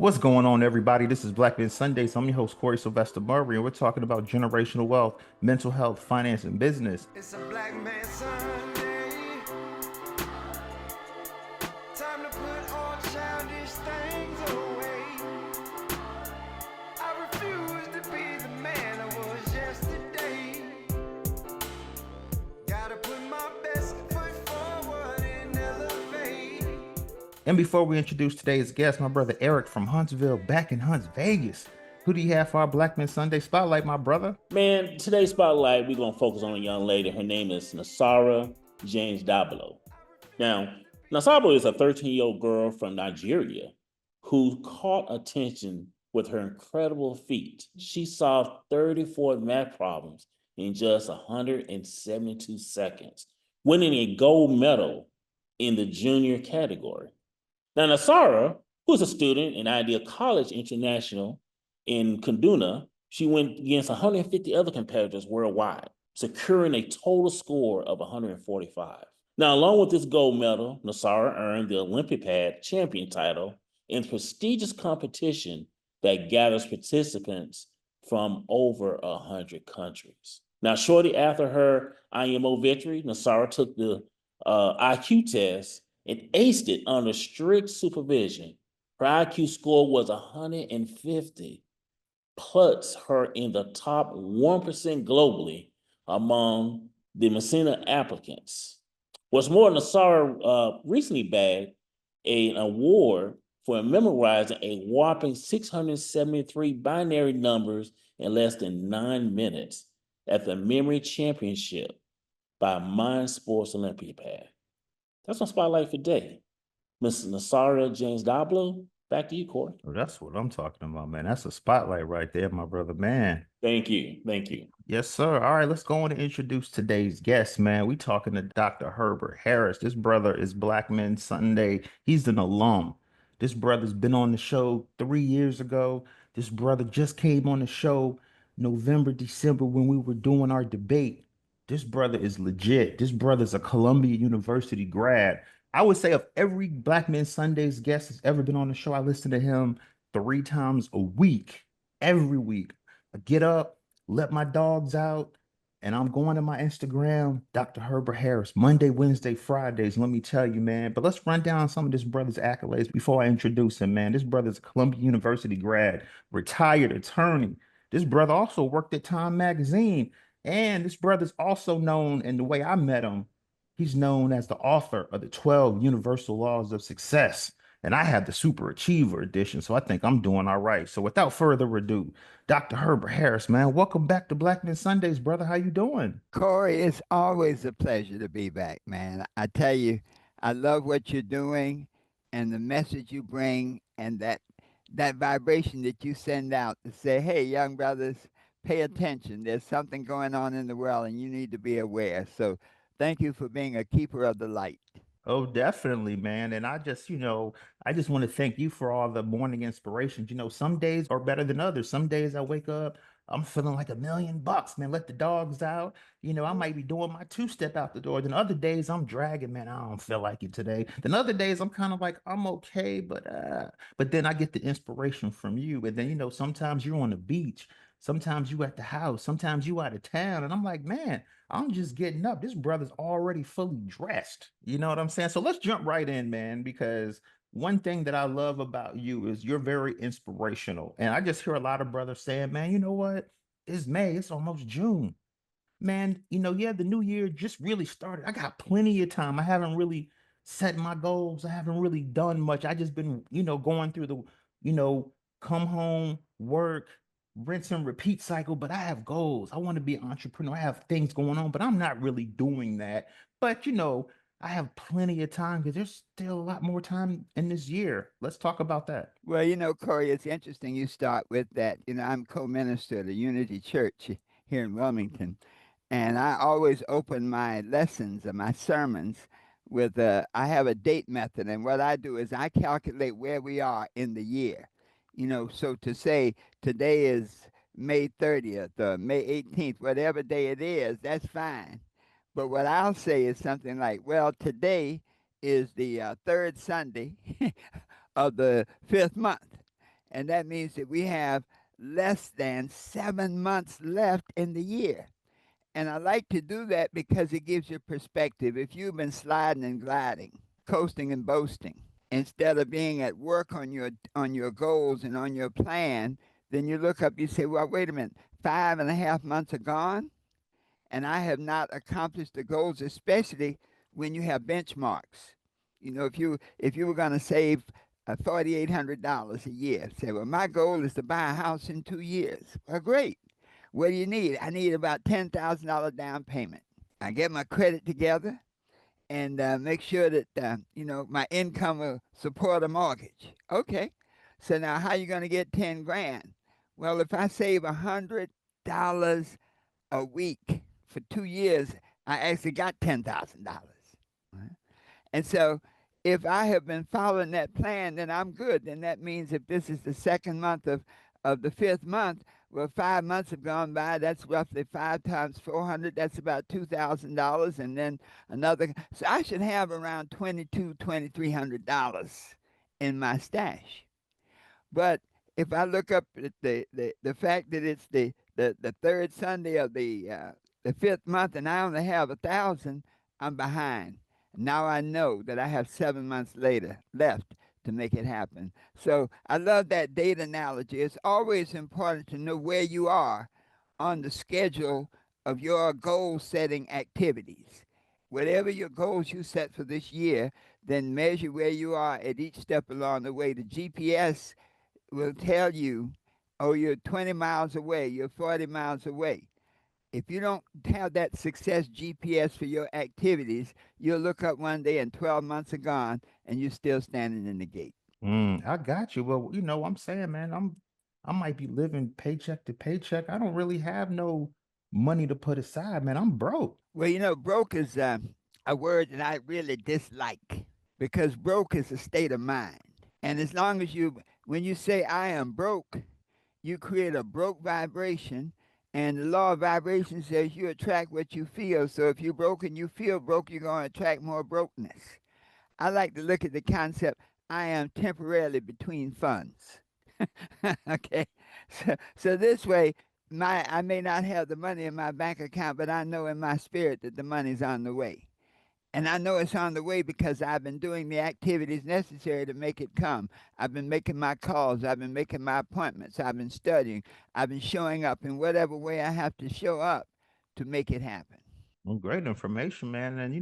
What's going on, everybody? This is Black Men Sundays. I'm your host, Corey Sylvester Murray, and we're talking about generational wealth, mental health, finance, and business. It's a black man Sunday. Time to put all childish things away. I refuse to be the man I was yesterday. Gotta put my best foot forward and elevate. And before we introduce today's guest, my brother Eric from Huntsville, back in Hunts, Vegas. Who do you have for our Black Men Sunday spotlight, my brother? Man, today's spotlight, we're going to focus on a young lady. Her name is Nasara James Dablo. Now, Nasara is a 13-year-old girl from Nigeria who caught attention with her incredible feat. She solved 34 math problems in just 172 seconds, winning a gold medal in the junior category. Now, Nasara, who's a student in Ideal College International in Kaduna, she went against 150 other competitors worldwide, securing a total score of 145. Now, along with this gold medal, Nasara earned the Olympiad champion title in prestigious competition that gathers participants from over 100 countries. Now, shortly after her IMO victory, Nasara took the IQ test and aced it under strict supervision. Her IQ score was 150, puts her in the top 1% globally among the Messina applicants. What's more, Nasara recently bagged an award for memorizing a whopping 673 binary numbers in less than 9 minutes at the Memory Championship by Mind Sports Olympiad. That's my spotlight for today. Mrs. Nasara James Dablo, back to you, Corey. Oh, that's what I'm talking about, man. That's a spotlight right there, my brother, man. Thank you. Thank you. Yes, sir. All right, let's go on and introduce today's guest, man. We talking to Dr. Herbert Harris. This brother is Black Men Sunday. He's an alum. This brother's been on the show 3 years ago. This brother just came on the show November, December when we were doing our debate. This brother is legit. This brother's a Columbia University grad. I would say of every Black Men Sundays guest that's ever been on the show, I listen to him 3 times a week, every week. I get up, let my dogs out, and I'm going to my Instagram, Dr. Herbert Harris, Monday, Wednesday, Fridays. Let me tell you, man. But let's run down some of this brother's accolades before I introduce him, man. This brother's a Columbia University grad, retired attorney. This brother also worked at Time Magazine. And this brother's also known, and the way I met him, he's known as the author of the 12 Universal Laws of Success. And I have the Super Achiever edition, so I think I'm doing all right. So without further ado, Dr. Herbert Harris, man, welcome back to Black Men Sundays, brother. How you doing? Corey, it's always a pleasure to be back, man. I tell you, I love what you're doing and the message you bring and that vibration that you send out to say, "Hey, young brothers, pay attention. There's something going on in the world and you need to be aware." So, thank you for being a keeper of the light. Oh, definitely, man. And I just want to thank you for all the morning inspirations. Some days are better than others. Some days I wake up, I'm feeling like $1 million, man. Let the dogs out. I might be doing my two-step out the door. Then other days I'm dragging, man. I don't feel like it today. Then other days I'm kind of like, I'm okay, but then I get the inspiration from you. And then, sometimes you're on the beach, sometimes you at the house, sometimes you out of town. And I'm like, man, I'm just getting up. This brother's already fully dressed. You know what I'm saying? So let's jump right in, man, because one thing that I love about you is you're very inspirational. And I just hear a lot of brothers saying, man, you know what? It's May, it's almost June. Man, yeah, the new year just really started. I got plenty of time. I haven't really set my goals. I haven't really done much. I just been, going through the, you know, come home, work, rinse and repeat cycle. But I have goals. I want to be an entrepreneur. I have things going on, but I'm not really doing that. But I have plenty of time because there's still a lot more time in this year. Let's talk about that. Well, Corey, it's interesting you start with that. I'm co-minister of the Unity Church here in Wilmington. And I always open my lessons and my sermons with I have a date method. And what I do is I calculate where we are in the year. So to say today is May 30th or May 18th, whatever day it is, that's fine. But what I'll say is something like, well, today is the third Sunday of the fifth month. And that means that we have less than 7 months left in the year. And I like to do that because it gives you perspective. If you've been sliding and gliding, coasting and boasting, instead of being at work on your goals and on your plan, then you look up, you say, well, wait a minute, 5.5 months are gone, and I have not accomplished the goals, especially when you have benchmarks. You know, if you were going to save $4,800 a year, say, well, my goal is to buy a house in 2 years. Well, great. What do you need? I need about $10,000 down payment. I get my credit together and make sure that my income will support a mortgage. Okay. So now, how are you going to get 10 grand? Well, if I save $100 a week for 2 years, I actually got $10,000. And so, if I have been following that plan, then I'm good. Then that means if this is the second month of the fifth month, well, 5 months have gone by. That's roughly 5 times 400. That's about $2,000, and then another. So I should have around $2,300 in my stash. But if I look up at the fact that it's the third Sunday of the fifth month, and I only have 1,000, I'm behind. Now I know that I have 7 months later left to make it happen. So I love that date analogy. It's always important to know where you are on the schedule of your goal setting activities. Whatever your goals you set for this year, then measure where you are at each step along the way. The GPS will tell you, oh, you're 20 miles away, you're 40 miles away. If you don't have that success GPS for your activities, you'll look up one day and 12 months are gone and you're still standing in the gate. I got you. Well, I'm saying, man, I might be living paycheck to paycheck. I don't really have no money to put aside, man. I'm broke. Well, broke is a word that I really dislike because broke is a state of mind. And as long as when you say I am broke, you create a broke vibration. And the law of vibration says you attract what you feel. So if you're broke and you feel broke, you're going to attract more brokenness. I like to look at the concept, I am temporarily between funds. Okay? So this way, I may not have the money in my bank account, but I know in my spirit that the money's on the way. And I know it's on the way because I've been doing the activities necessary to make it come. I've been making my calls. I've been making my appointments. I've been studying. I've been showing up in whatever way I have to show up to make it happen. Well, great information, man. And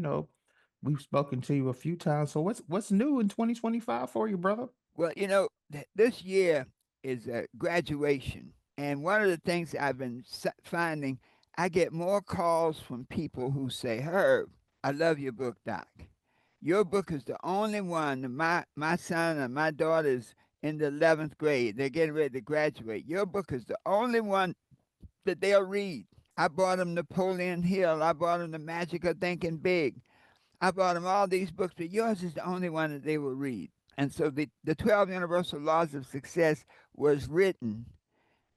we've spoken to you a few times. So what's new in 2025 for you, brother? Well, this year is graduation. And one of the things I've been finding, I get more calls from people who say, Herb, I love your book, Doc. Your book is the only one. My son and my daughter's in the 11th grade. They're getting ready to graduate. Your book is the only one that they'll read. I bought them Napoleon Hill. I bought them The Magic of Thinking Big. I bought them all these books, but yours is the only one that they will read. And so the 12 Universal Laws of Success was written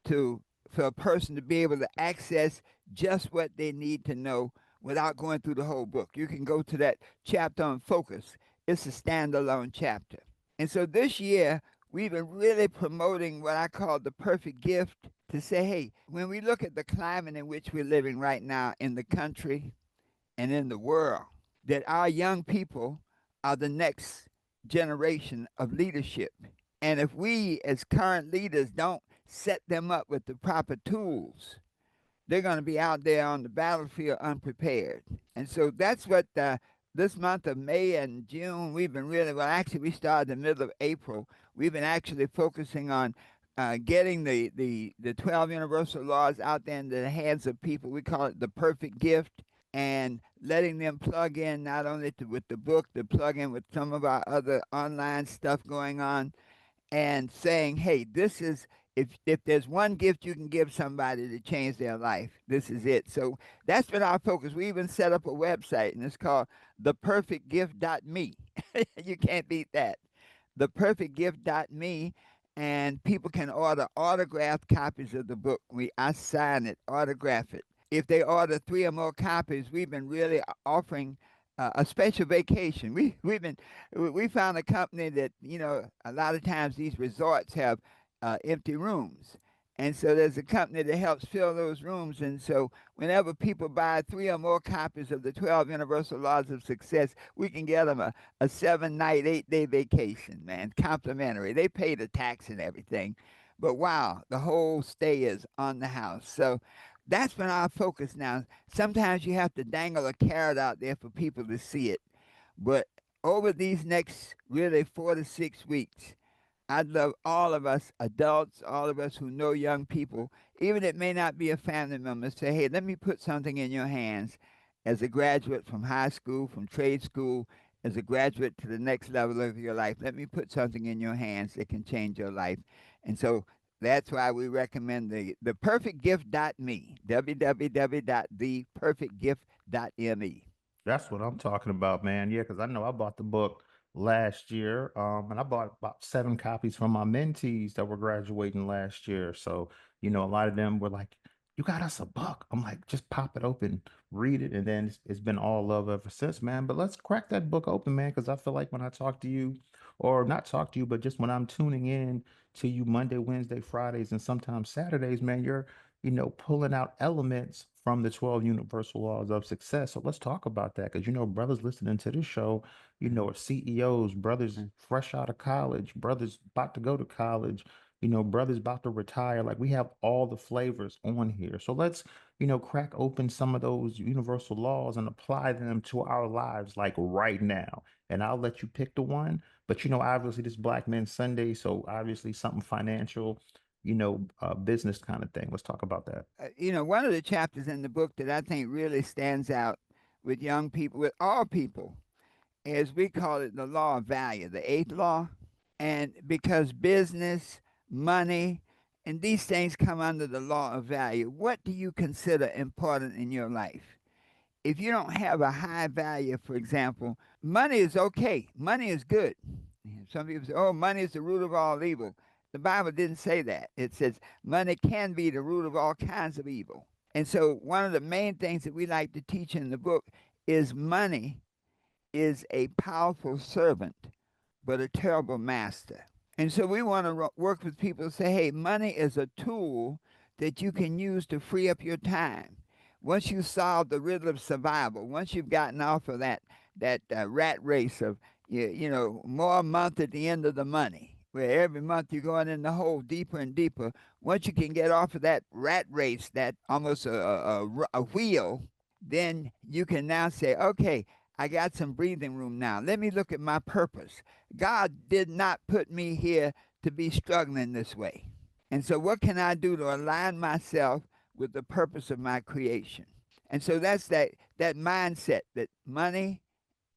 for a person to be able to access just what they need to know without going through the whole book. You can go to that chapter on focus. It's a standalone chapter. And so this year, we've been really promoting what I call the perfect gift to say, hey, when we look at the climate in which we're living right now in the country and in the world, that our young people are the next generation of leadership. And if we as current leaders don't set them up with the proper tools, they're going to be out there on the battlefield unprepared. And so that's what this month of May and June, we've been actually we started in the middle of April. We've been actually focusing on getting the 12 universal laws out there into the hands of people. We call it the perfect gift, and letting them plug in not only with the book, to plug in with some of our other online stuff going on, and saying, hey, this is, if there's one gift you can give somebody to change their life, this is it. So that's been our focus. We even set up a website, and it's called theperfectgift.me. You can't beat that. Theperfectgift.me, and people can order autographed copies of the book. I sign it, autograph it. If they order 3 or more copies, we've been really offering a special vacation. We found a company that, a lot of times these resorts have empty rooms. And so there's a company that helps fill those rooms. And so whenever people buy 3 or more copies of the 12 Universal Laws of Success, we can get them a 7-night, 8-day vacation, man, complimentary. They pay the tax and everything. But wow, the whole stay is on the house. So that's been our focus now. Sometimes you have to dangle a carrot out there for people to see it. But over these next really 4 to 6 weeks, I'd love all of us adults, all of us who know young people, even if it may not be a family member, say, hey, let me put something in your hands as a graduate from high school, from trade school, as a graduate to the next level of your life. Let me put something in your hands that can change your life. And so that's why we recommend the perfectgift.me, www.theperfectgift.me. That's what I'm talking about, man. Yeah, because I know I bought the book last year, and I bought about 7 copies from my mentees that were graduating last year. So, a lot of them were like, "You got us a book." I'm like, "Just pop it open, read it," and then it's been all love ever since, man. But let's crack that book open, man, because I feel like when I talk to you, or not talk to you, but just when I'm tuning in to you Monday, Wednesday, Fridays, and sometimes Saturdays, man, you're pulling out elements from the 12 universal laws of success. So let's talk about that because, brothers listening to this show, are CEOs, brothers fresh out of college, brothers about to go to college, brothers about to retire. Like we have all the flavors on here. So let's, crack open some of those universal laws and apply them to our lives like right now. And I'll let you pick the one. But, obviously this Black Men Sunday. So obviously something financial, business kind of thing. Let's talk about that. One of the chapters in the book that I think really stands out with young people, with all people, is we call it the law of value, the 8th law. And because business, money, and these things come under the law of value, what do you consider important in your life? If you don't have a high value, for example, money is okay. Money is good. Some people say, oh, money is the root of all evil. The Bible didn't say that. It says money can be the root of all kinds of evil. And so one of the main things that we like to teach in the book is money is a powerful servant, but a terrible master. And so we want to work with people to say, hey, money is a tool that you can use to free up your time. Once you solve the riddle of survival, once you've gotten off of that rat race of, more a month at the end of the money, where every month you're going in the hole deeper and deeper. Once you can get off of that rat race, that almost a wheel, then you can now say, okay, I got some breathing room now. Let me look at my purpose. God did not put me here to be struggling this way. And so what can I do to align myself with the purpose of my creation? And so that's that mindset that money,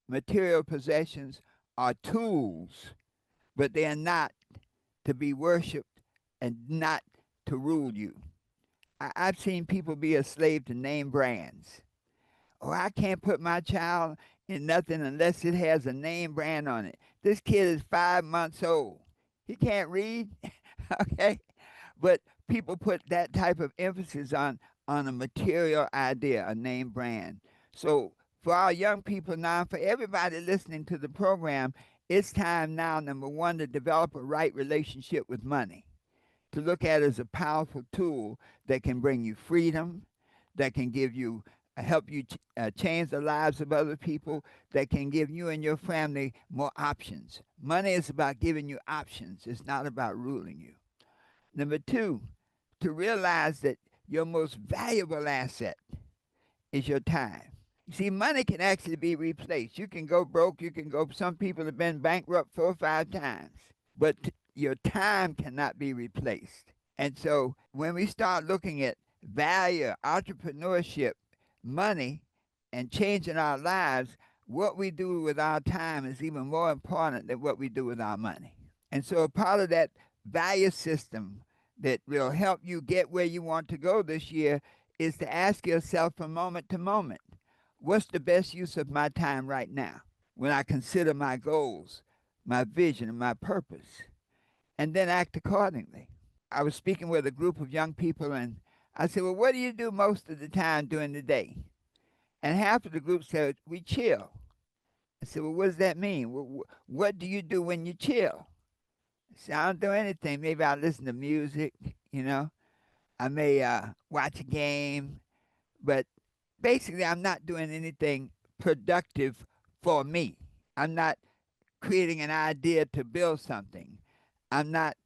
material possessions are tools, but they are not to be worshiped and not to rule you. I've seen people be a slave to name brands. Oh, I can't put my child in nothing unless it has a name brand on it. This kid is 5 months old. He can't read, okay? But people put that type of emphasis on a material idea, a name brand. So for our young people now, for everybody listening to the program, it's time now, number one, to develop a right relationship with money, to look at it as a powerful tool that can bring you freedom, that can give you help you change the lives of other people, that can give you and your family more options. Money is about giving you options. It's not about ruling you. Number two, to realize that your most valuable asset is your time. You see, money can actually be replaced. You can go broke. Some people have been bankrupt 4 or 5 times, but your time cannot be replaced. And so when we start looking at value, entrepreneurship, money, and changing our lives, what we do with our time is even more important than what we do with our money. And so a part of that value system that will help you get where you want to go this year is to ask yourself from moment to moment, what's the best use of my time right now when I consider my goals, my vision, and my purpose, and then act accordingly. I was speaking with a group of young people, and I said, well, what do you do most of the time during the day? And half of the group said, we chill. I said, well, what does that mean? What do you do when you chill? I See, I don't do anything. Maybe I listen to music, you know. I may watch a game, but basically, I'm not doing anything productive for me. I'm not creating an idea to build something. I'm not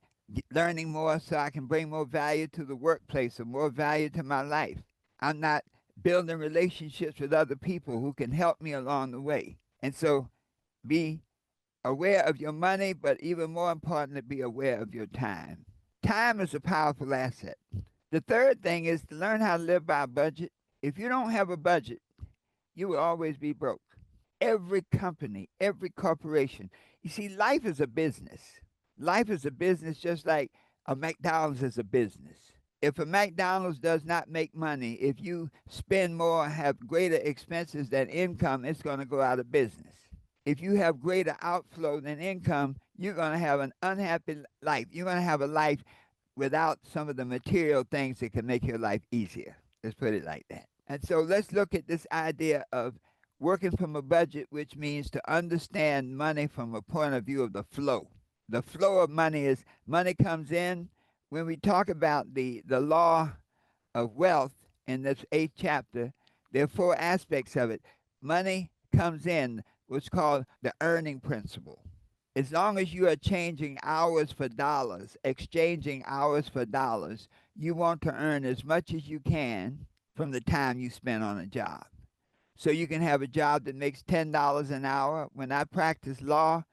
learning more so I can bring more value to the workplace or more value to my life. I'm not building relationships with other people who can help me along the way. And so be aware of your money, but even more importantly, be aware of your time. Time is a powerful asset. The third thing is to learn how to live by a budget. If you don't have a budget, you will always be broke. Every company, every corporation. You see, life is a business. Life is a business just like a McDonald's is a business. If a McDonald's does not make money, if you spend more, have greater expenses than income, it's going to go out of business. If you have greater outflow than income, you're going to have an unhappy life. You're going to have a life without some of the material things that can make your life easier. Let's put it like that. And so let's look at this idea of working from a budget, which means to understand money from a point of view of the flow. The flow of money is money comes in. When we talk about the law of wealth in this 8th chapter, there are 4 aspects of it. Money comes in, what's called the earning principle. As long as you are changing hours for dollars, exchanging hours for dollars, you want to earn as much as you can from the time you spend on a job. So you can have a job that makes $10 an hour. When I practice law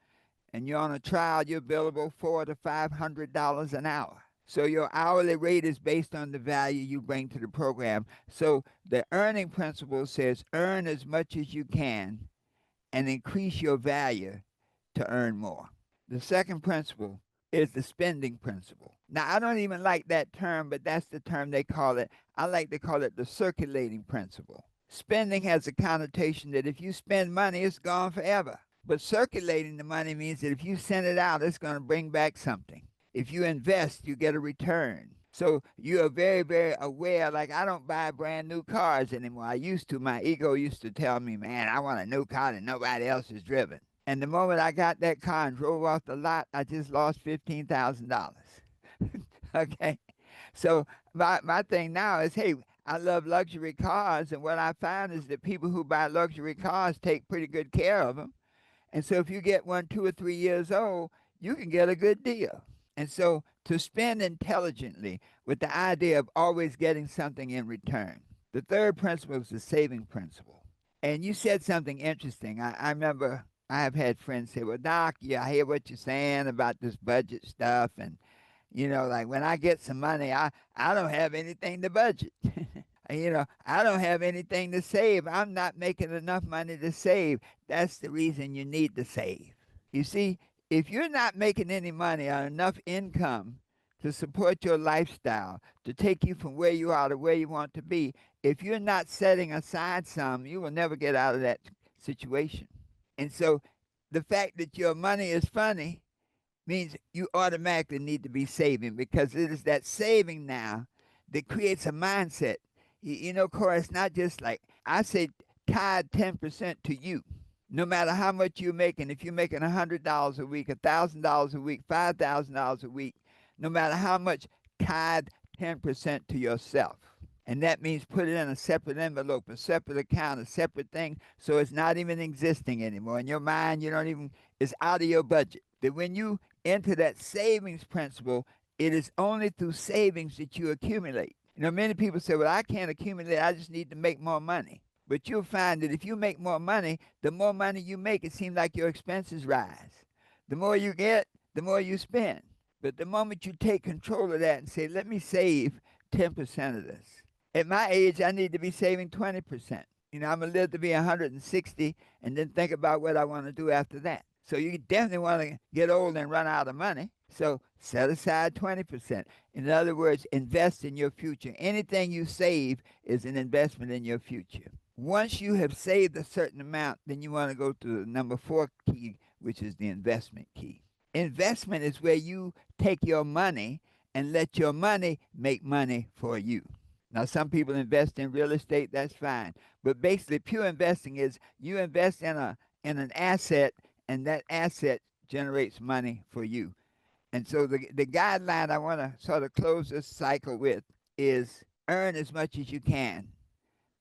and you're on a trial, you're billable $400 to $500 an hour. So your hourly rate is based on the value you bring to the program. So the earning principle says earn as much as you can and increase your value to earn more. The second principle is the spending principle. Now, I don't even like that term, but that's the term they call it. I like to call it the circulating principle. Spending has a connotation that if you spend money, it's gone forever. But circulating the money means that if you send it out, it's going to bring back something. If you invest, you get a return. So you are very, very aware. Like, I don't buy brand new cars anymore. I used to. My ego used to tell me, man, I want a new car that nobody else has driven. And the moment I got that car and drove off the lot, I just lost $15,000. Okay? So my thing now is, hey, I love luxury cars, and what I find is that people who buy luxury cars take pretty good care of them. And so if you get one 2 or 3 years old, you can get a good deal. And so to spend intelligently with the idea of always getting something in return. The third principle is the saving principle. And you said something interesting. I remember I have had friends say, well, Doc, yeah, I hear what you're saying about this budget stuff. And, like when I get some money, I don't have anything to budget. I don't have anything to save. I'm not making enough money to save. That's the reason you need to save. You see, if you're not making any money or enough income to support your lifestyle, to take you from where you are to where you want to be, if you're not setting aside some, you will never get out of that situation. And so the fact that your money is funny means you automatically need to be saving, because it is that saving now that creates a mindset. Corey, it's not just like I say, tithe 10% to you. No matter how much you're making, if you're making $100 a week, $1,000 a week, $5,000 a week, no matter how much, tithe 10% to yourself. And that means put it in a separate envelope, a separate account, a separate thing, so it's not even existing anymore. In your mind, it's out of your budget. That when you enter that savings principle, it is only through savings that you accumulate. Many people say, well, I can't accumulate, I just need to make more money. But you'll find that if you make more money, the more money you make, it seems like your expenses rise. The more you get, the more you spend. But the moment you take control of that and say, let me save 10% of this. At my age, I need to be saving 20%. I'm going to live to be 160 and then think about what I want to do after that. So you definitely want to get old and run out of money. So set aside 20%. In other words, invest in your future. Anything you save is an investment in your future. Once you have saved a certain amount, then you want to go to the number 4 key, which is the investment key. Investment is where you take your money and let your money make money for you. Now, some people invest in real estate, that's fine. But basically, pure investing is you invest in an asset, and that asset generates money for you. And so the guideline I want to sort of close this cycle with is earn as much as you can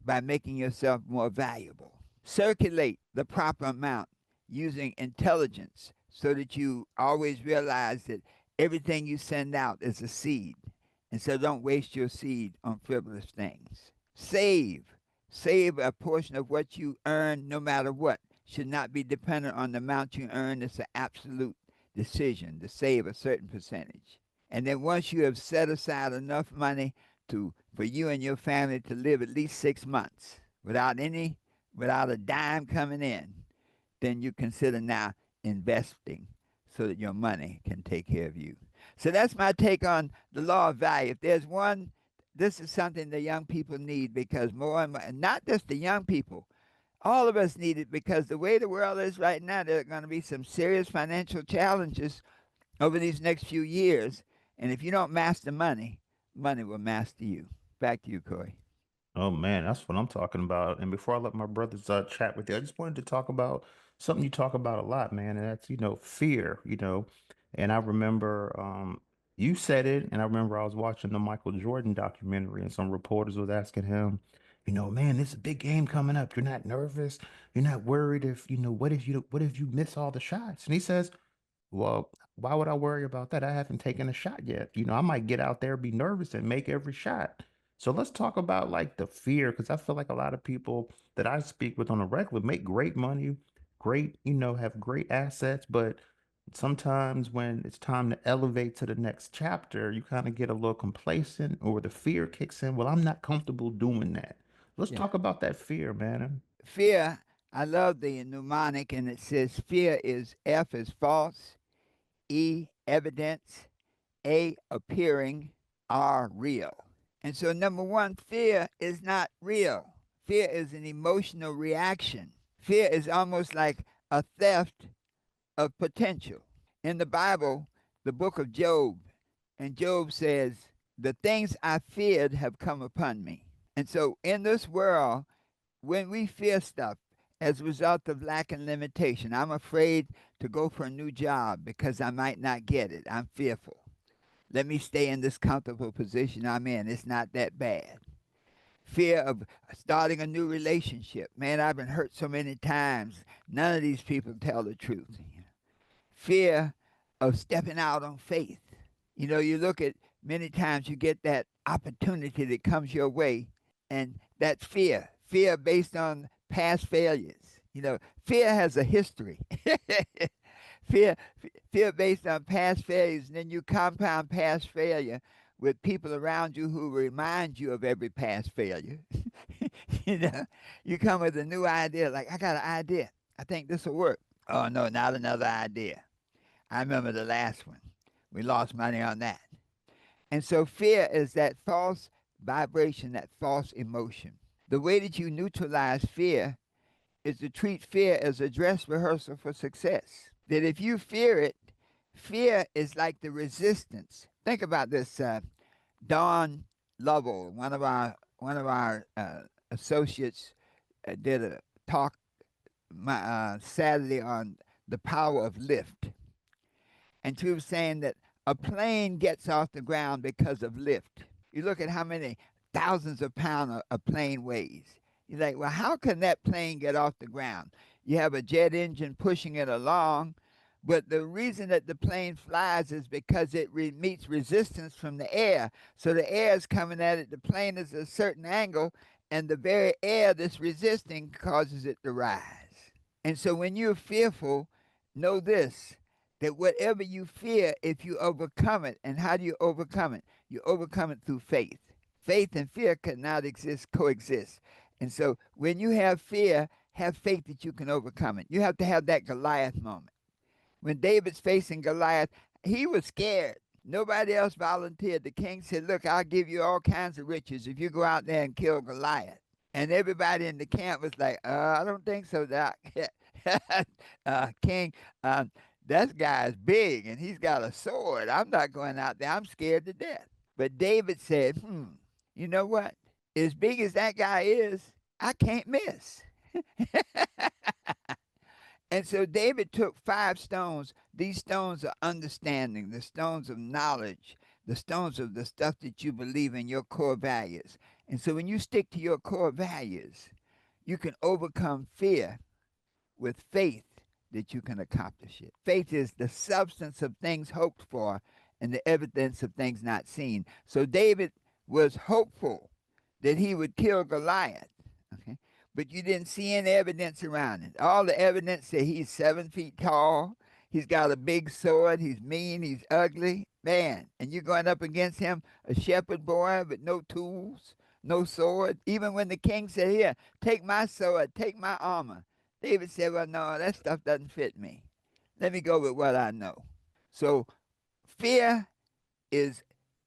by making yourself more valuable. Circulate the proper amount using intelligence so that you always realize that everything you send out is a seed. And so don't waste your seed on frivolous things. Save. Save a portion of what you earn no matter what. Should not be dependent on the amount you earn. It's an absolute decision to save a certain percentage. And then once you have set aside enough money for you and your family to live at least 6 months without a dime coming in, then you consider now investing so that your money can take care of you. So that's my take on the law of value. If there's one, this is something the young people need, because more and more, and not just the young people, all of us need it, because the way the world is right now, there are going to be some serious financial challenges over these next few years. And if you don't master money, money will master you. Back to you, Corey. Oh man, that's what I'm talking about. And before I let my brothers chat with you, I just wanted to talk about something you talk about a lot, man, and that's, fear, And I remember you said it, and I remember I was watching the Michael Jordan documentary, and some reporters was asking him, man, this is a big game coming up. You're not nervous? You're not worried if, what if you miss all the shots? And he says, well, why would I worry about that? I haven't taken a shot yet. I might get out there, be nervous, and make every shot. So let's talk about like the fear, because I feel like a lot of people that I speak with on a regular make great money, great, have great assets, but sometimes when it's time to elevate to the next chapter, you kind of get a little complacent or the fear kicks in. Well, I'm not comfortable doing that. Let's Yeah. talk about that fear, man. Fear, I love the mnemonic, and it says fear is F is false, E, evidence, A, appearing, R, real. And so, number one, fear is not real. Fear is an emotional reaction. Fear is almost like a theft of potential. In the Bible, the book of Job, and Job says, the things I feared have come upon me. And so, in this world, when we fear stuff as a result of lack and limitation, I'm afraid to go for a new job because I might not get it. I'm fearful. Let me stay in this comfortable position I'm in. It's not that bad. Fear of starting a new relationship. Man, I've been hurt so many times. None of these people tell the truth. Fear of stepping out on faith. You look at many times you get that opportunity that comes your way, and that's fear. Fear based on past failures. Fear has a history. fear, fear based on past failures, and then you compound past failure with people around you who remind you of every past failure. you know, you come with a new idea, like, I got an idea. I think this will work. Oh, no, not another idea. I remember the last one. We lost money on that. And so fear is that false vibration, that false emotion. The way that you neutralize fear is to treat fear as a dress rehearsal for success. That if you fear it, fear is like the resistance. Think about this. Don Lovell, one of our associates, did a talk Saturday on the power of lift, and she was saying that a plane gets off the ground because of lift. You look at how many thousands of pounds a plane weighs. You're like, well, how can that plane get off the ground? You have a jet engine pushing it along, but the reason that the plane flies is because it meets resistance from the air. So the air is coming at it, the plane is at a certain angle, and the very air that's resisting causes it to rise. And so when you're fearful, know this, that whatever you fear, if you overcome it, and how do you overcome it? You overcome it through faith. Faith and fear cannot coexist. And so when you have fear, have faith that you can overcome it. You have to have that Goliath moment. When David's facing Goliath, he was scared. Nobody else volunteered. The king said, look, I'll give you all kinds of riches if you go out there and kill Goliath. And everybody in the camp was like, I don't think so, Doc. King, that guy's big and he's got a sword. I'm not going out there. I'm scared to death. But David said, you know what? As big as that guy is, I can't miss. And so David took 5 stones. These stones are understanding, the stones of knowledge, the stones of the stuff that you believe in, your core values. And so when you stick to your core values, you can overcome fear with faith that you can accomplish it. Faith is the substance of things hoped for and the evidence of things not seen. So David was hopeful that he would kill Goliath. Okay. But you didn't see any evidence around it. All the evidence said he's 7 feet tall, he's got a big sword, he's mean, he's ugly. Man, and you're going up against him, a shepherd boy with no tools, no sword. Even when the king said, "Here, take my sword, take my armor," David said, "Well, no, that stuff doesn't fit me. Let me go with what I know." So fear is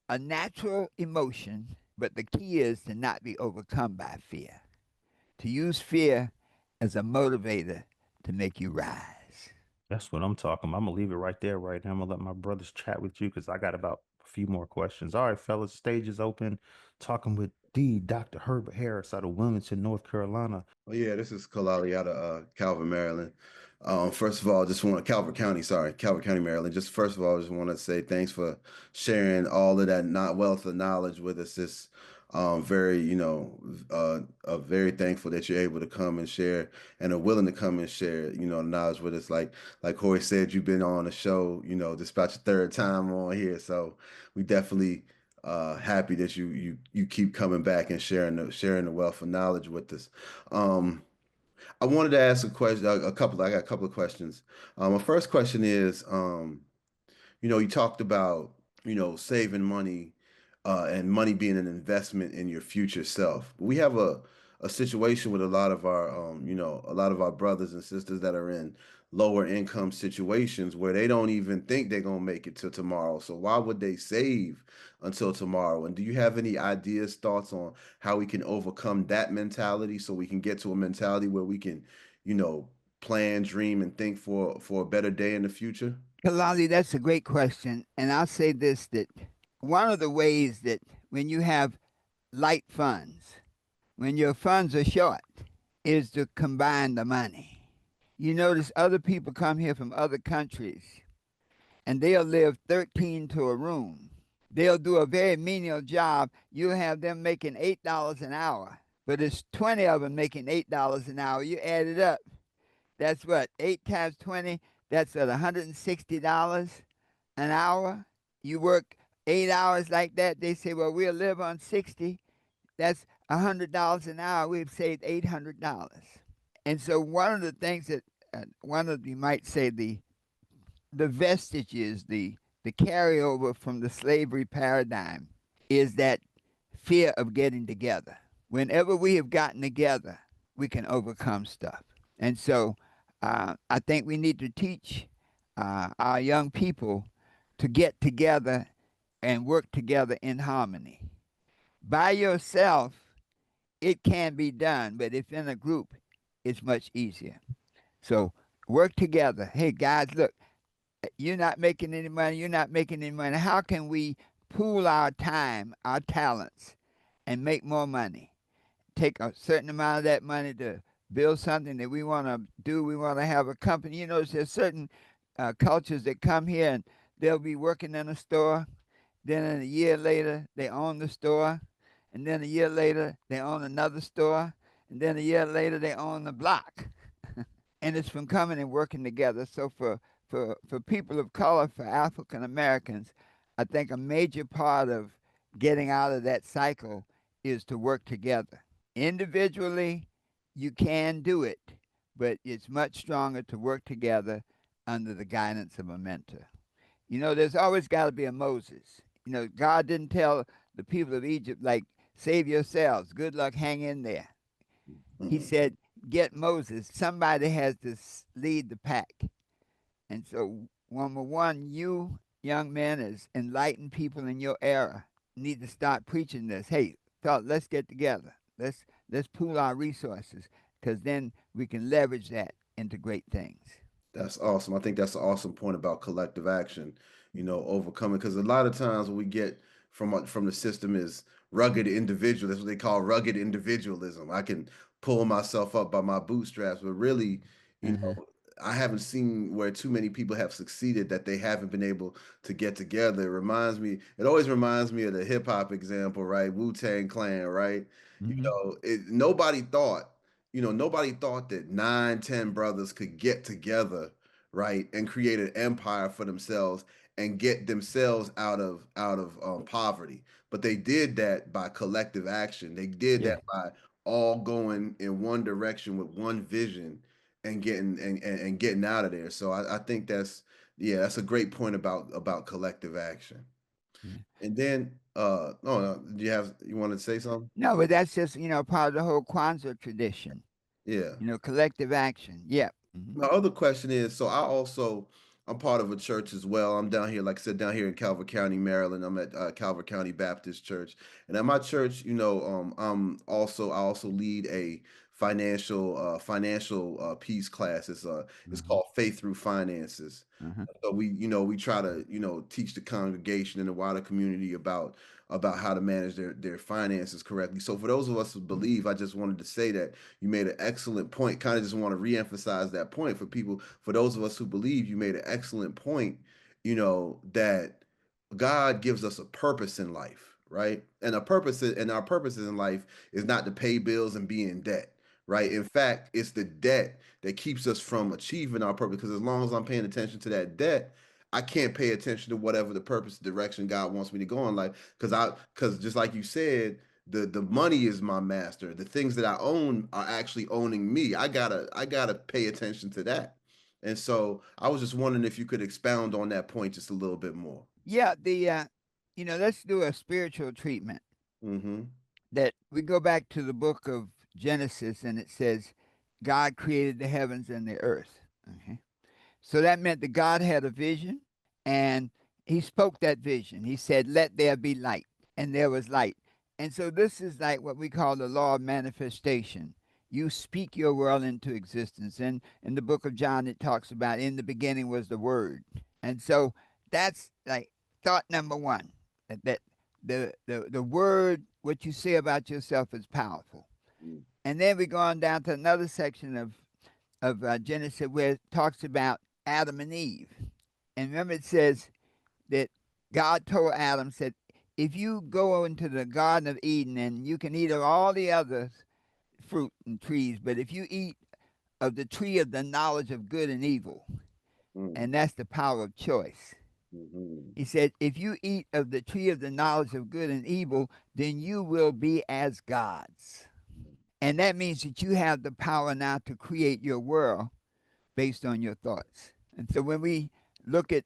a natural emotion, but the key is to not be overcome by fear, to use fear as a motivator to make you rise. That's what I'm talking about. I'm gonna leave it right there right now. I'm gonna let my brothers chat with you because I got about a few more questions. All right, fellas, stage is open. Talking with Dr. Herbert Harris out of Wilmington, North Carolina. Oh yeah, this is Kalali out of Calvert, Maryland. First of all, just want Calvert County, sorry, Calvert County, Maryland. Just first of all, just want to say thanks for sharing all of that not wealth of knowledge with us. This very, very thankful that you're able to come and share and are willing to come and share, knowledge with us. Like Corey said, you've been on the show, this about your third time on here. So we definitely happy that you keep coming back and sharing the wealth of knowledge with us. I wanted to ask a question, I got a couple of questions. My first question is, you talked about, saving money, and money being an investment in your future self. We have a situation with a lot of our, a lot of our brothers and sisters that are in lower income situations where they don't even think they're gonna make it till tomorrow. So why would they save until tomorrow? And do you have any ideas, thoughts on how we can overcome that mentality so we can get to a mentality where we can, you know, plan, dream, and think for a better day in the future? Kalali, that's a great question. And I'll say this, that one of the ways that when you have light funds, when your funds are short, is to combine the money. You notice other people come here from other countries and they'll live 13 to a room. They'll do a very menial job. You'll have them making $8 an hour, but it's 20 of them making $8 an hour. You add it up. That's what? 8 times 20, that's at $160 an hour. You work 8 hours like that, they say, well, we'll live on 60. That's $100 an hour. We've saved $800. And so one of the things that one of you might say the vestiges, the carryover from the slavery paradigm is that fear of getting together. Whenever we have gotten together, we can overcome stuff. And so I think we need to teach our young people to get together and work together in harmony. By yourself, it can be done, but if in a group, it's much easier. So work together. Hey, guys, look, you're not making any money. You're not making any money. How can we pool our time, our talents, and make more money? Take a certain amount of that money to build something that we want to do. We want to have a company. You know, there's certain cultures that come here and they'll be working in a store. Then a year later, they own the store. And then a year later, they own another store. And then a year later, they own the block. And it's from coming and working together. So for people of color, for African Americans, I think a major part of getting out of that cycle is to work together. Individually, you can do it, but it's much stronger to work together under the guidance of a mentor. You know, there's always got to be a Moses. You know, God didn't tell the people of Egypt, like, save yourselves. Good luck, hang in there. He said, get Moses. Somebody has to lead the pack. And so, number one, you young men as enlightened people in your era need to start preaching this. Hey, fellas, let's get together. Let's pool our resources, because then we can leverage that into great things. That's awesome. I think that's an awesome point about collective action, overcoming. Because a lot of times what we get from the system is rugged individual. That's what they call rugged individualism. I can pull myself up by my bootstraps, but really, you know, I haven't seen where too many people have succeeded that they haven't been able to get together. It always reminds me of the hip hop example, right? Wu-Tang Clan, right? Mhm. Nobody thought that 9, 10 brothers could get together, right, and create an empire for themselves and get themselves out of poverty. But they did that by collective action. They did Yeah. that by all going in one direction with one vision and getting out of there. So I think that's a great point about collective action. Yeah. And then no, no, you want to say something? No, but that's just, part of the whole Kwanzaa tradition, Yeah. collective action. Yeah. My other question is, so I'm part of a church as well. I'm down here, like I said, down here in Calvert County, Maryland. I'm at Calvert County Baptist Church, and at my church, I also lead a financial peace class. It's Mhm. called Faith Through Finances. Uh-huh. So we try to teach the congregation and the wider community about how to manage their finances correctly. So for those of us who believe, I just wanted to say that you made an excellent point. Kind of just want to reemphasize that point for people. For those of us who believe, you made an excellent point. That God gives us a purpose in life, right? And our purposes in life is not to pay bills and be in debt, right? In fact, it's the debt that keeps us from achieving our purpose. Because as long as I'm paying attention to that debt, I can't pay attention to whatever the purpose direction God wants me to go in life. Because just like you said, the money is my master. The things that I own are actually owning me. I gotta pay attention to that. And so I was just wondering if you could expound on that point just a little bit more. Yeah, let's do a spiritual treatment. Mm-hmm. That we go back to the book of Genesis and it says God created the heavens and the earth. Okay. So that meant that God had a vision and he spoke that vision. He said, "Let there be light." And there was light. And so this is like what we call the law of manifestation. You speak your world into existence. And in the book of John, it talks about in the beginning was the word. And so that's like thought number one, that the word, what you say about yourself is powerful. And then we go on down to another section of Genesis where it talks about Adam and Eve. And remember, it says that God told Adam, said, if you go into the Garden of Eden and you can eat of all the other fruit and trees, but if you eat of the tree of the knowledge of good and evil, and that's the power of choice. Mm-hmm. He said, if you eat of the tree of the knowledge of good and evil, then you will be as gods. And that means that you have the power now to create your world based on your thoughts. And so when we look at,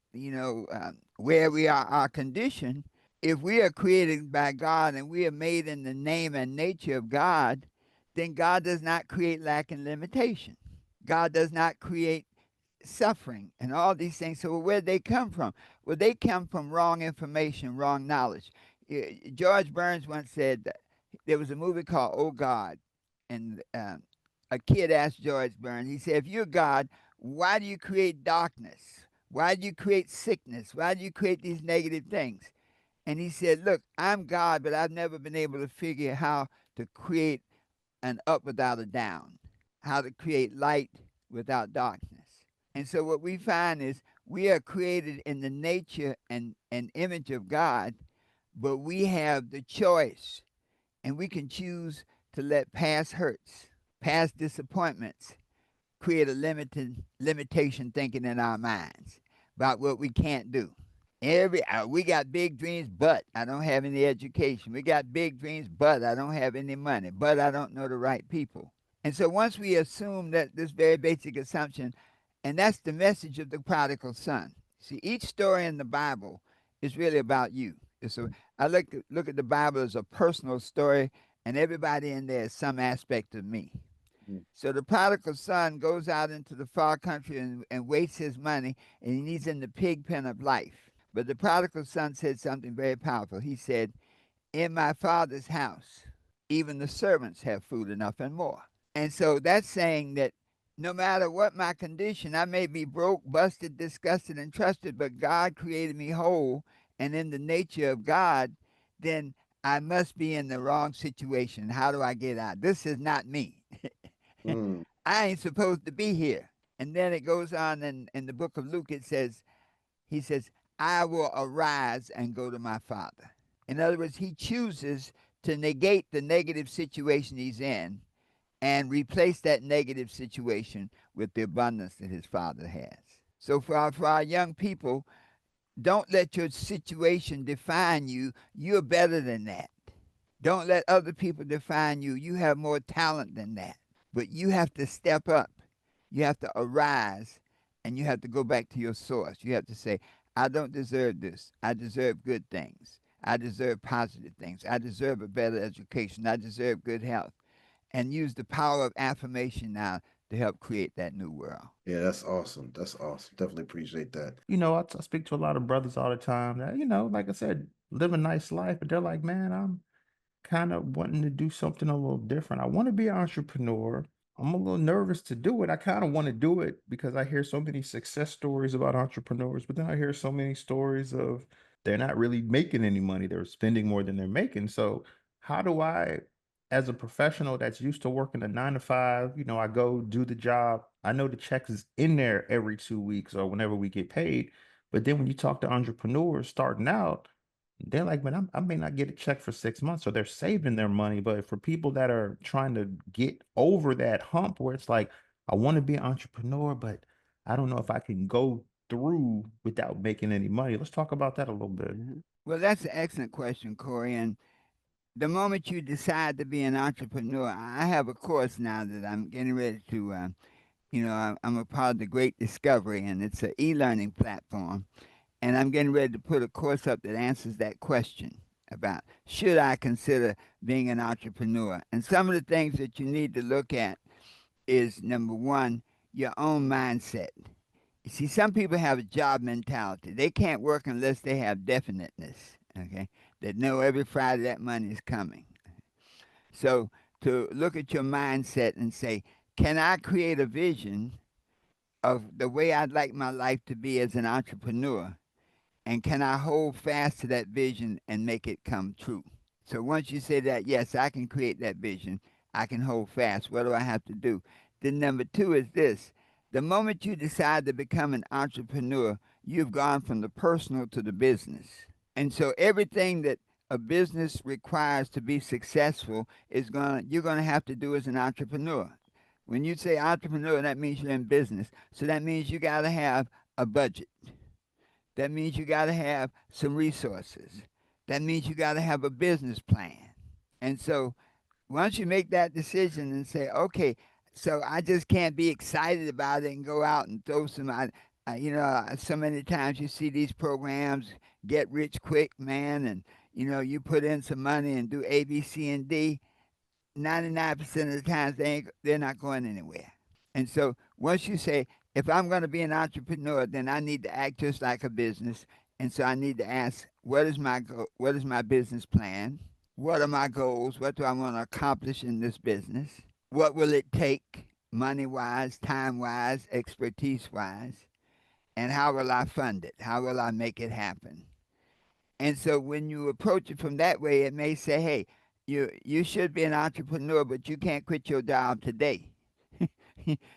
where we are, our condition, if we are created by God and we are made in the name and nature of God, then God does not create lack and limitation. God does not create suffering and all these things. So where they come from? Well, they come from wrong information, wrong knowledge. George Burns once said that there was a movie called Oh God, and a kid asked George Burns, he said, if you're God, why do you create darkness? Why do you create sickness? Why do you create these negative things? And he said, look, I'm God, but I've never been able to figure how to create an up without a down, how to create light without darkness. And so what we find is we are created in the nature and image of God, but we have the choice and we can choose to let past hurts, past disappointments create a limitation thinking in our minds about what we can't do. We got big dreams, but I don't have any education. We got big dreams, but I don't have any money, but I don't know the right people. And so once we assume that this very basic assumption, and that's the message of the prodigal son. See, each story in the Bible is really about you. So I look at the Bible as a personal story, and everybody in there is some aspect of me. So the prodigal son goes out into the far country and wastes his money, and he's in the pig pen of life. But the prodigal son said something very powerful. He said, in my father's house, even the servants have food enough and more. And so that's saying that no matter what my condition, I may be broke, busted, disgusted, and trusted, but God created me whole, and in the nature of God, then I must be in the wrong situation. How do I get out? This is not me. Mm. I ain't supposed to be here. And then it goes on in the book of Luke, he says, I will arise and go to my Father. In other words, he chooses to negate the negative situation he's in and replace that negative situation with the abundance that his Father has. So for our young people, don't let your situation define you. You're better than that. Don't let other people define you. You have more talent than that. But you have to step up. You have to arise and you have to go back to your source. You have to say, I don't deserve this. I deserve good things. I deserve positive things. I deserve a better education. I deserve good health. And use the power of affirmation now to help create that new world. Yeah, that's awesome. That's awesome. Definitely appreciate that. You know, I speak to a lot of brothers all the time that, like I said, live a nice life, but they're like, man, I'm kind of wanting to do something a little different. I want to be an entrepreneur. I'm a little nervous to do it. I kind of want to do it because I hear so many success stories about entrepreneurs, but then I hear so many stories of they're not really making any money. They're spending more than they're making. So, how do I, as a professional that's used to working a 9 to 5, I go do the job. I know the check is in there every 2 weeks or whenever we get paid. But then when you talk to entrepreneurs starting out, they're like, man, I may not get a check for 6 months, so they're saving their money. But for people that are trying to get over that hump where it's like, I want to be an entrepreneur, but I don't know if I can go through without making any money. Let's talk about that a little bit. Well, that's an excellent question, Corey. And the moment you decide to be an entrepreneur, I have a course now that I'm getting ready to, I'm a part of the Great Discovery, and it's an e-learning platform. And I'm getting ready to put a course up that answers that question about should I consider being an entrepreneur? And some of the things that you need to look at is number one, your own mindset. You see, some people have a job mentality. They can't work unless they have definiteness, okay? That know every Friday that money is coming. So to look at your mindset and say, can I create a vision of the way I'd like my life to be as an entrepreneur? And can I hold fast to that vision and make it come true? So once you say that, yes, I can create that vision, I can hold fast. What do I have to do? Then number two is this. The moment you decide to become an entrepreneur, you've gone from the personal to the business. And so everything that a business requires to be successful you're gonna have to do as an entrepreneur. When you say entrepreneur, that means you're in business. So that means you gotta have a budget. That means you got to have some resources. That means you got to have a business plan. And so once you make that decision and say, okay, so I just can't be excited about it and go out and throw some, so many times you see these programs, get rich quick, man, and, you put in some money and do A, B, C, and D. 99% of the times they're not going anywhere. And so once you say, if I'm going to be an entrepreneur, then I need to act just like a business. And so I need to ask, what is my business plan? What are my goals? What do I want to accomplish in this business? What will it take, money-wise, time-wise, expertise-wise? And how will I fund it? How will I make it happen? And so when you approach it from that way, it may say, hey, you should be an entrepreneur, but you can't quit your job today.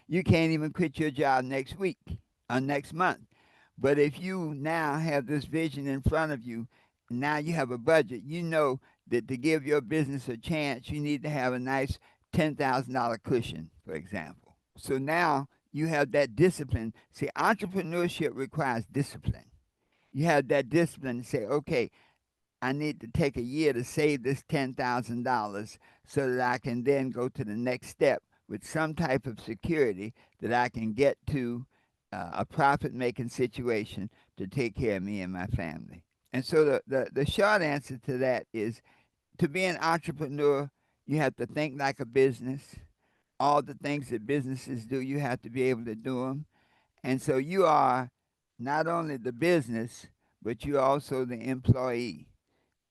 You can't even quit your job next week or next month. But if you now have this vision in front of you, now you have a budget, you know that to give your business a chance, you need to have a nice $10,000 cushion, for example. So now you have that discipline. See, entrepreneurship requires discipline. You have that discipline to say, okay, I need to take a year to save this $10,000 so that I can then go to the next step with some type of security that I can get to a profit-making situation to take care of me and my family. And so the short answer to that is to be an entrepreneur, you have to think like a business. All the things that businesses do, you have to be able to do them. And so you are not only the business, but you're also the employee.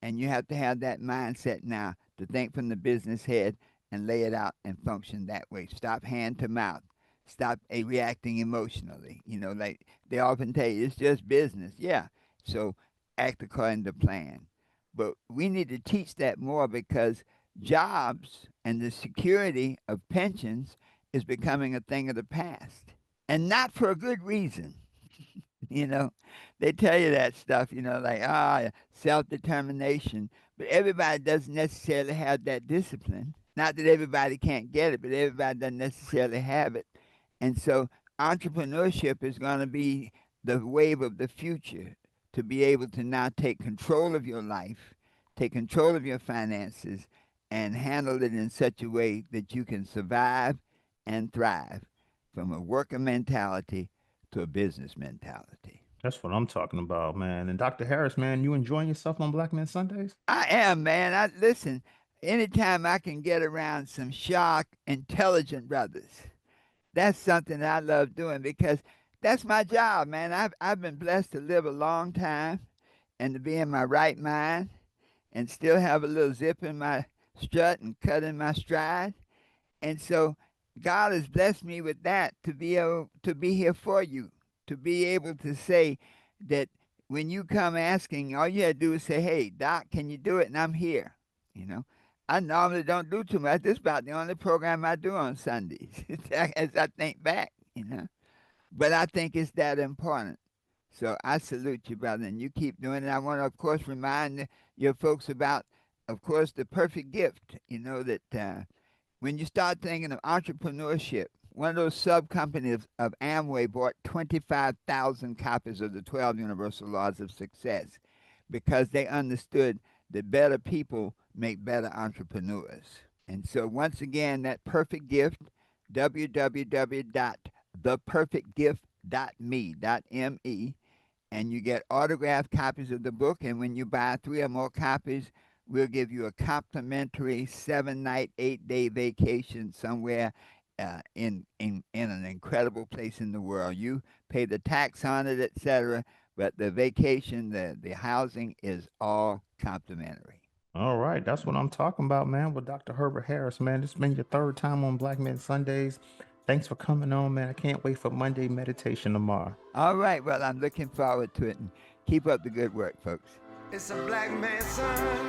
And you have to have that mindset now to think from the business head and lay it out and function that way. Stop hand to mouth. Stop reacting emotionally. Like they often tell you, it's just business. Yeah. So act according to plan. But we need to teach that more because jobs and the security of pensions is becoming a thing of the past. and not for a good reason. You know, they tell you that stuff, like, self-determination, but everybody doesn't necessarily have that discipline. Not that everybody can't get it, but everybody doesn't necessarily have it. And so entrepreneurship is going to be the wave of the future, to be able to now take control of your life, take control of your finances, and handle it in such a way that you can survive and thrive, from a worker mentality to a business mentality. That's what I'm talking about, man. And Dr. Harris, man, you enjoying yourself on Black Men Sundays? I am, man. I listen. Anytime I can get around some sharp, intelligent brothers, that's something I love doing, because that's my job, man. I've been blessed to live a long time and to be in my right mind and still have a little zip in my strut and cut in my stride. And so God has blessed me with that, to be able to be here for you, to be able to say that when you come asking, all you have to do is say, "Hey, Doc, can you do it?" And I'm here. You know, I normally don't do too much. This is about the only program I do on Sundays, as I think back. But I think it's that important. So I salute you, brother, and you keep doing it. I want to, of course, remind your folks about, of course, the perfect gift. That when you start thinking of entrepreneurship, one of those sub companies of Amway bought 25,000 copies of the 12 Universal Laws of Success, because they understood that better people make better entrepreneurs. And so, once again, that perfect gift, www.theperfectgift.me, and you get autographed copies of the book. And when you buy 3 or more copies, we'll give you a complimentary 7-night, 8-day vacation somewhere in an incredible place in the world. You pay the tax on it, etc., but the vacation, the housing is all complimentary. All right, that's what I'm talking about, man. With Dr. Herbert Harris, man. This has been your 3rd time on Black Men Sundays. Thanks for coming on, man. I can't wait for Monday meditation tomorrow. All right, well, I'm looking forward to it, and keep up the good work, folks. It's a Black Man Sunday.